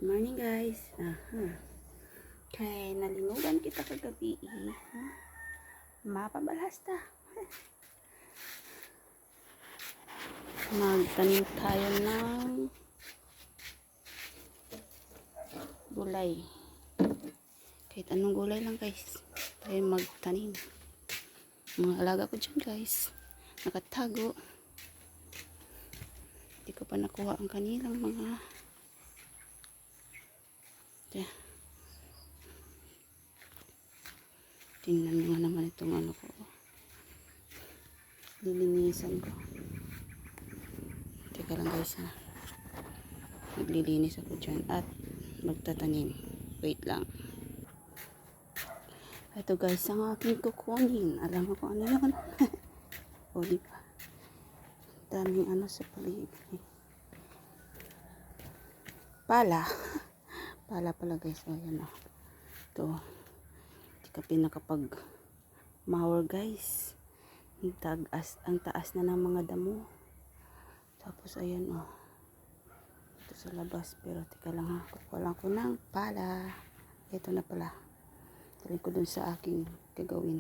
Morning guys. Kay nalinugan kita kagabi. Mapabalhas ta. Magtanim tayo ng gulay. Kahit anong gulay lang guys. Tayo magtanim. Mga alaga ko dyan guys. Nakatago. Hindi ko pa nakuha ang kanilang mga tingnan nyo naman itong ano ko. Lilinisan ko. Teka lang guys ha. Maglilinis ako dyan at magtatanim. Wait lang. Ito guys ang aking kukunin. Alam mo kung ano yun. O diba? Daming ano sa paligid. Pala. Pala pala guys. O yan o. Ito. Hindi ka pinakapag mower guys. Ang taas na ng mga damo. Tapos ayan o. Ito sa labas. Pero tika lang ha. Kukulang ko ng pala. Ito na pala. Tarin ko dun sa aking gagawin.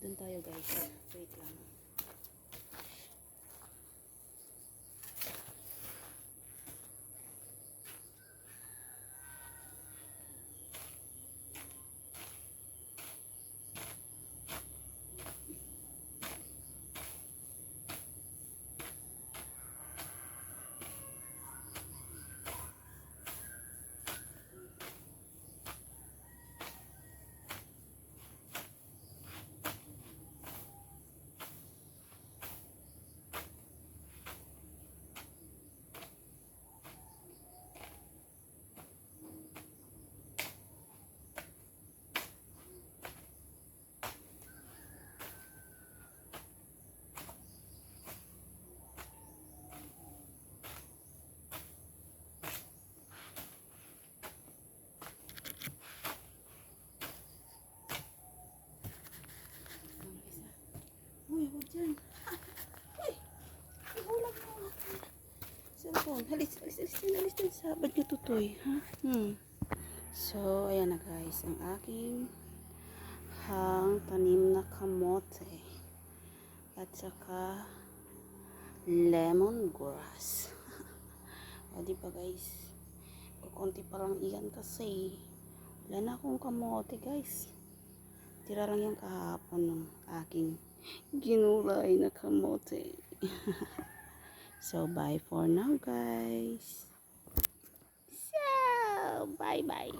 Dun tayo guys. Wait lang. Uy, huwag dyan. Uy, ibulag mo. Cellphone. Halis din sa bad nyo tutoy. Ha? So, ayan na guys. Ang aking tanim na kamote. At saka lemongrass. O, diba guys? Kukunti pa lang iyan kasi. Wala na akong kamote guys. Tira lang yung kahapon ng aking ginulay na kamote. So, bye for now, guys. So, bye-bye.